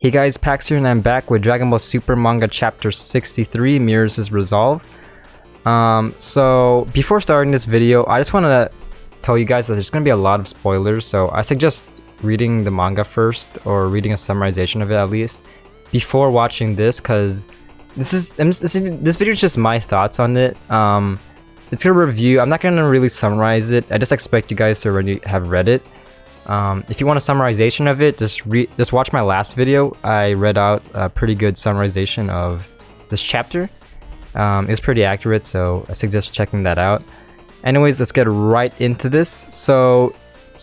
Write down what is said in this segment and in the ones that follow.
Hey guys, Pax here and I'm back with Dragon Ball Super Manga Chapter 63, Merus' Resolve. So before starting this video, I just want to tell you guys that there's going to be a lot of spoilers, so I suggest reading the manga first, or reading a summarization of it at least, before watching this, because this video is just my thoughts on it. It's a review. I'm not going to really summarize it. I just expect you guys to already have read it. If you want a summarization of it, just watch my last video. I read out a pretty good summarization of this chapter. It's pretty accurate, so I suggest checking that out. Anyways, let's get right into this. So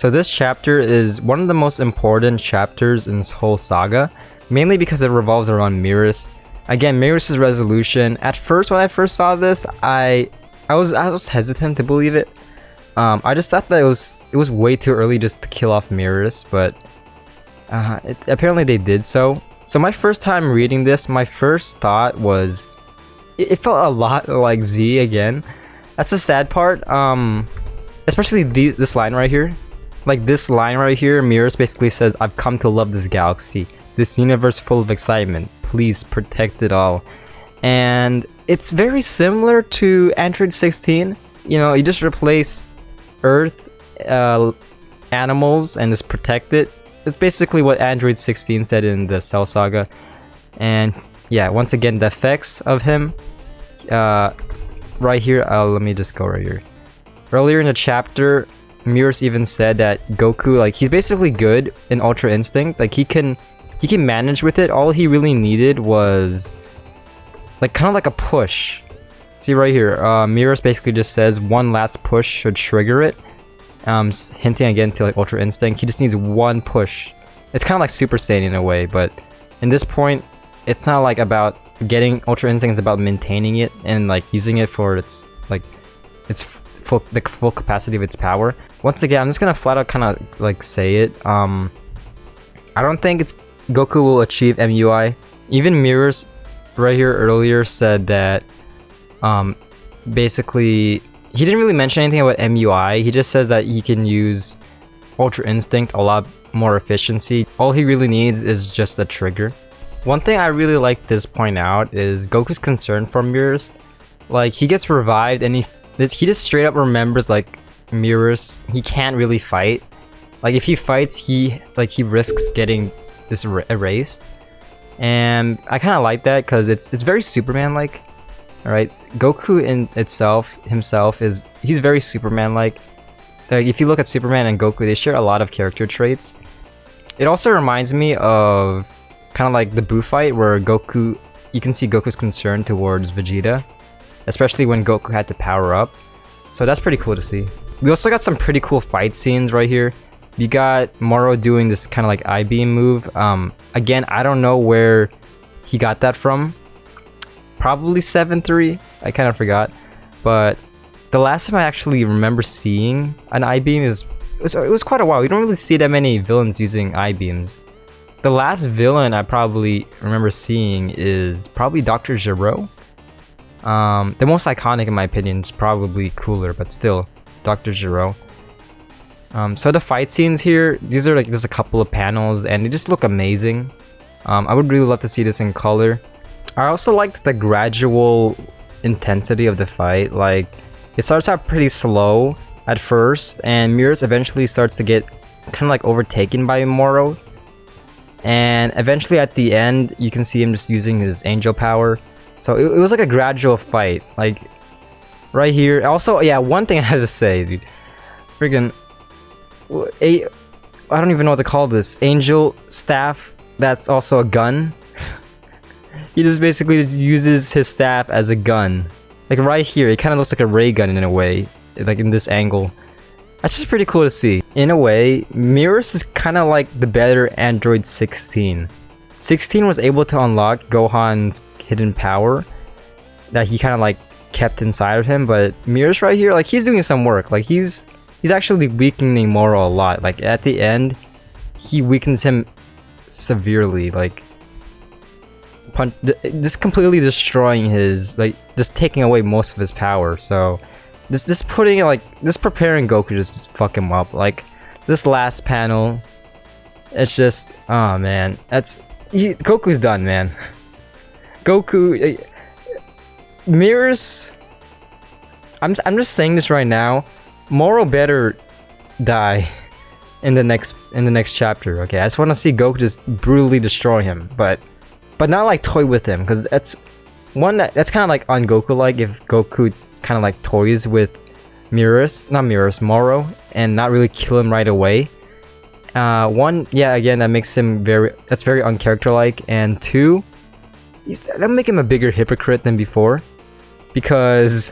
this chapter is one of the most important chapters in this whole saga, mainly because it revolves around Merus. Again, Merus' resolution. At first, when I first saw this, I was hesitant to believe it. I just thought that it was way too early just to kill off Merus, but apparently they did so. So my first time reading this, my first thought was, it felt a lot like Z again. That's the sad part. Especially this line right here. Like this line right here, Merus basically says, "I've come to love this galaxy, this universe full of excitement. Please protect it all." And it's very similar to Android 16. You know, you just replace Earth, animals, and just protect it. It's basically what Android 16 said in the Cell Saga. And yeah, once again, the effects of him right here. Let me just go right here. Earlier in the chapter, Merus even said that Goku, like, he's basically good in Ultra Instinct. Like, he can manage with it. All he really needed was like kind of like a push. See right here, Merus basically just says one last push should trigger it. Hinting again to like Ultra Instinct. He just needs one push. It's kind of like Super Saiyan in a way, but in this point, it's not like about getting Ultra Instinct. It's about maintaining it and like using it for its full capacity of its power. Once again, I'm just gonna flat out kind of like say it. I don't think Goku will achieve MUI. Even Merus right here earlier said that basically he didn't really mention anything about MUI. He just says that he can use Ultra Instinct a lot more efficiency. All he really needs is just a trigger. One thing I really like to point out is Goku's concern for Merus. Like, he gets revived and he just straight up remembers like Merus, he can't really fight. Like, if he fights, he risks getting this erased. And I kind of like that because it's very Superman-like. Alright, Goku in himself he's very Superman-like. Like, if you look at Superman and Goku, they share a lot of character traits. It also reminds me of kind of like the Buu fight where you can see Goku's concern towards Vegeta, especially when Goku had to power up. So that's pretty cool to see. We also got some pretty cool fight scenes right here. You got Moro doing this kind of like I-beam move. Again, I don't know where he got that from. Probably 7-3, I kind of forgot. But the last time I actually remember seeing an I-beam it was quite a while. We don't really see that many villains using I-beams. The last villain I probably remember seeing is probably Dr. Gero. The most iconic in my opinion is probably cooler, but still, Dr. Gero. So the fight scenes here, these are like just a couple of panels and they just look amazing. I would really love to see this in color. I also liked the gradual intensity of the fight. Like, it starts out pretty slow at first, and Merus eventually starts to get kind of like overtaken by Moro. And eventually at the end, you can see him just using his angel power. So it was like a gradual fight. Like, right here. Also, yeah, one thing I had to say, dude. Friggin' I don't even know what to call this. Angel staff that's also a gun. He just basically uses his staff as a gun. Like right here, it kind of looks like a ray gun in a way, like in this angle. That's just pretty cool to see. In a way, Merus is kind of like the better Android 16. 16 was able to unlock Gohan's hidden power that he kind of like kept inside of him, but Merus right here, like, he's doing some work. Like, he's actually weakening Moro a lot. Like, at the end, he weakens him severely. Like, just completely destroying his, like, just taking away most of his power. So just putting it like, just preparing Goku to just fuck him up. Like, this last panel, it's just, oh man, Goku's done, man. Goku, Merus. I'm just saying this right now. Moro better die in the next chapter. Okay, I just want to see Goku just brutally destroy him, but not like toy with him, because that's that's kind of like on Goku like if Goku kind of like toys with Moro, and not really kill him right away. One, yeah, again, that makes him very uncharacter-like, and two, that'll make him a bigger hypocrite than before, because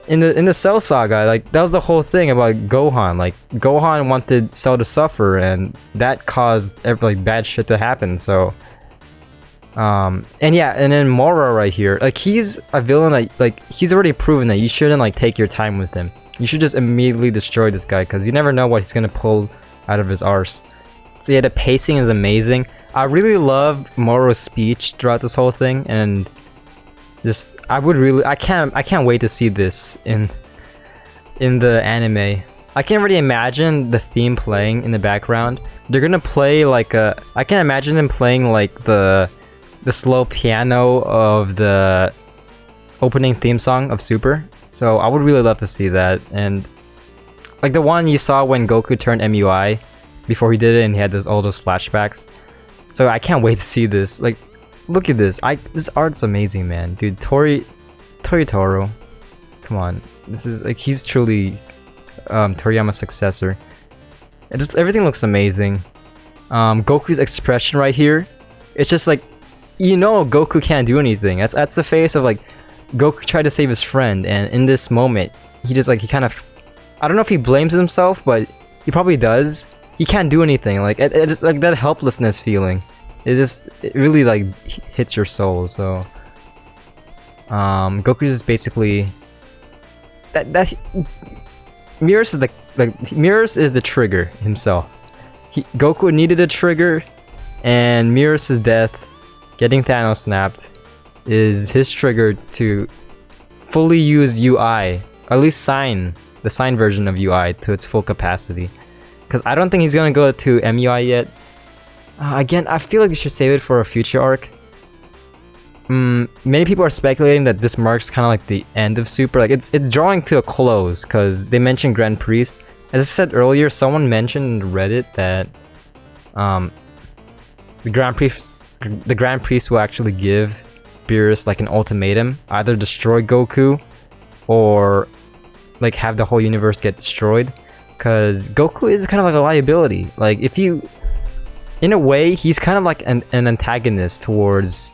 in the Cell Saga, like that was the whole thing about Gohan. Like Gohan wanted Cell to suffer, and that caused like bad shit to happen. So, and then Moro right here, like he's a villain that like he's already proven that you shouldn't like take your time with him. You should just immediately destroy this guy, because you never know what he's gonna pull out of his arse. So yeah, the pacing is amazing. I really love Moro's speech throughout this whole thing, and just I can't wait to see this in the anime. I can't really imagine the theme playing in the background. They're gonna play like I can imagine them playing like the slow piano of the opening theme song of Super. So I would really love to see that, and like the one you saw when Goku turned MUI before he did it, and he had all those flashbacks. So I can't wait to see this. Like, look at this. This art's amazing, man. Dude, Toriyama. Come on. This is like he's truly Toriyama's successor. Everything looks amazing. Goku's expression right here. It's just like, you know, Goku can't do anything. That's the face of like Goku tried to save his friend, and in this moment, he kind of, I don't know if he blames himself, but he probably does. He can't do anything. Like it just like that helplessness feeling. It really like hits your soul. So Goku is basically that Merus is Merus is the trigger himself. Goku needed a trigger, and Merus' death, getting Thanos snapped, is his trigger to fully use UI, at least the sign version of UI to its full capacity. Because I don't think he's gonna go to MUI yet. Again, I feel like you should save it for a future arc. Many people are speculating that this marks kind of like the end of Super. Like it's drawing to a close, because they mentioned Grand Priest. As I said earlier, someone mentioned in Reddit that the Grand Priest will actually give Beerus like an ultimatum: either destroy Goku, or like have the whole universe get destroyed. Because Goku is kind of like a liability. Like if you, in a way, he's kind of like an antagonist towards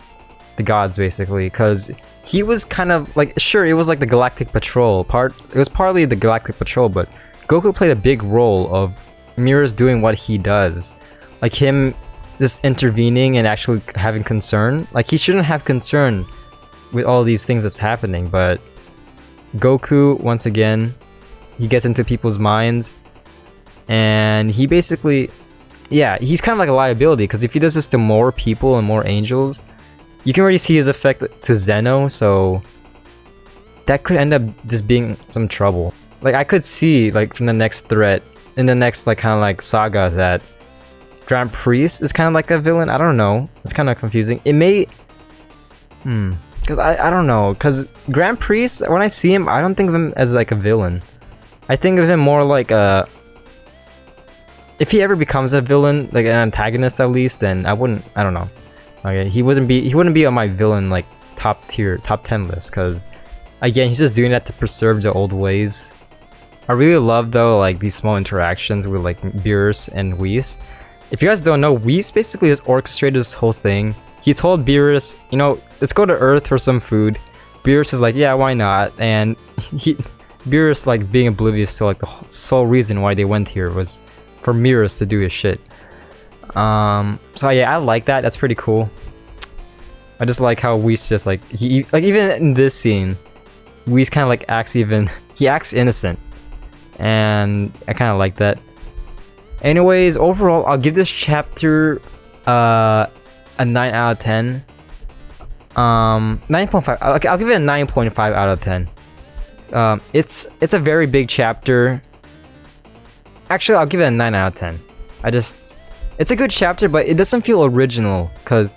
the gods, basically. Because he was kind of like, sure, it was like the Galactic Patrol it was partly the Galactic Patrol, but Goku played a big role of Merus doing what he does, like him just intervening and actually having concern. Like he shouldn't have concern with all these things that's happening, but Goku, once again, he gets into people's minds, and he basically, yeah, he's kind of like a liability, because if he does this to more people and more angels, you can already see his effect to Zeno, so that could end up just being some trouble. Like I could see like from the next threat, in the next like kind of like saga, that Grand Priest is kind of like a villain. I don't know, it's kind of confusing. It may because I don't know, because Grand Priest, when I see him, I don't think of him as like a villain. I think of him more like if he ever becomes a villain, like an antagonist at least, then I don't know. Okay, he wouldn't be on my villain like top 10 list, because again, he's just doing that to preserve the old ways. I really love though like these small interactions with like Beerus and Whis. If you guys don't know, Whis basically just orchestrated this whole thing. He told Beerus, you know, let's go to Earth for some food. Beerus is like, yeah, why not? And Beerus, like, being oblivious to like the sole reason why they went here was for Merus to do his shit. So yeah, I like that. That's pretty cool. I just like how Whis just like even in this scene, Whis kind of like acts innocent, and I kind of like that. Anyways, overall, I'll give this chapter a 9 out of 10. 9.5. I'll give it a 9.5 out of 10. It's a very big chapter. Actually, I'll give it a 9 out of 10. It's a good chapter, but it doesn't feel original, cause,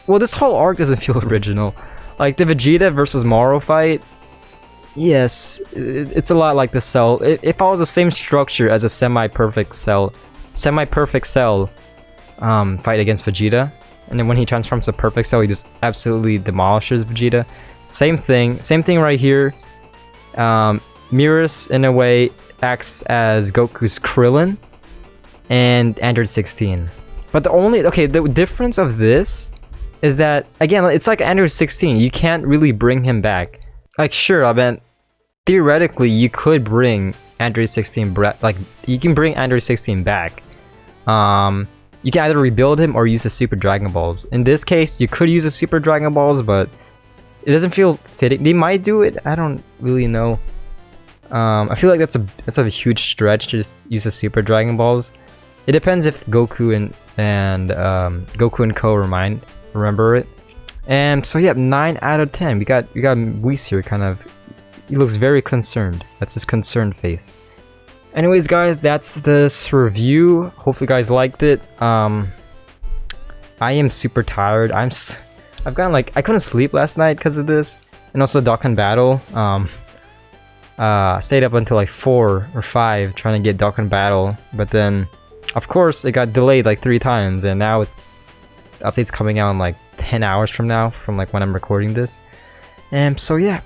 well, this whole arc doesn't feel original. Like the Vegeta versus Moro fight, yes, it's a lot like the Cell. It follows the same structure as a semi-perfect Cell fight against Vegeta, and then when he transforms to Perfect Cell, he just absolutely demolishes Vegeta. Same thing right here. Merus, in a way, acts as Goku's Krillin and Android 16. But the difference of this is that, again, it's like Android 16. You can't really bring him back. Like, sure, I mean, theoretically, you could bring Android 16 you can bring Android 16 back. You can either rebuild him or use the Super Dragon Balls. In this case, you could use the Super Dragon Balls, but it doesn't feel fitting. They might do it. I don't really know. I feel like that's a huge stretch to just use the Super Dragon Balls. It depends if Goku and Goku and Co remember it. And so yeah, 9 out of 10. We got Whis here, kind of. He looks very concerned. That's his concerned face. Anyways, guys, that's this review. Hopefully, you guys liked it. I am super tired. I've gotten I couldn't sleep last night because of this, and also Dokkan Battle. Stayed up until 4 or 5 trying to get Dokkan Battle, but then, of course, it got delayed 3 times, and now the update's coming out in 10 hours from now, from when I'm recording this. And so yeah,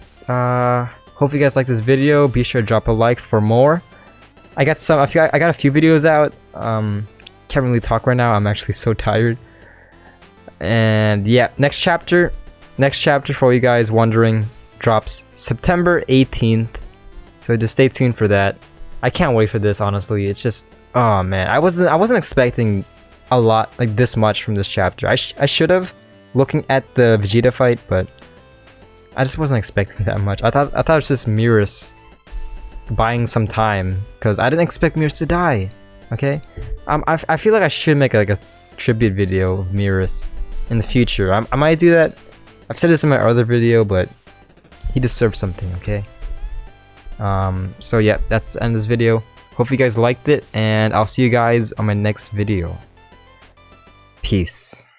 hope you guys like this video. Be sure to drop a like for more. I got a few videos out. Can't really talk right now. I'm actually so tired. And yeah, next chapter for all you guys wondering drops September 18th. So just stay tuned for that. I can't wait for this, honestly. It's just, oh man, I wasn't expecting a lot this much from this chapter. I should have, looking at the Vegeta fight, but I just wasn't expecting that much. I thought it was just Merus buying some time, because I didn't expect Merus to die. Okay, I feel like I should make a tribute video of Merus in the future. I might do that. I've said this in my other video, but he deserves something. Okay. So yeah, that's the end of this video. Hope you guys liked it, and I'll see you guys on my next video. Peace.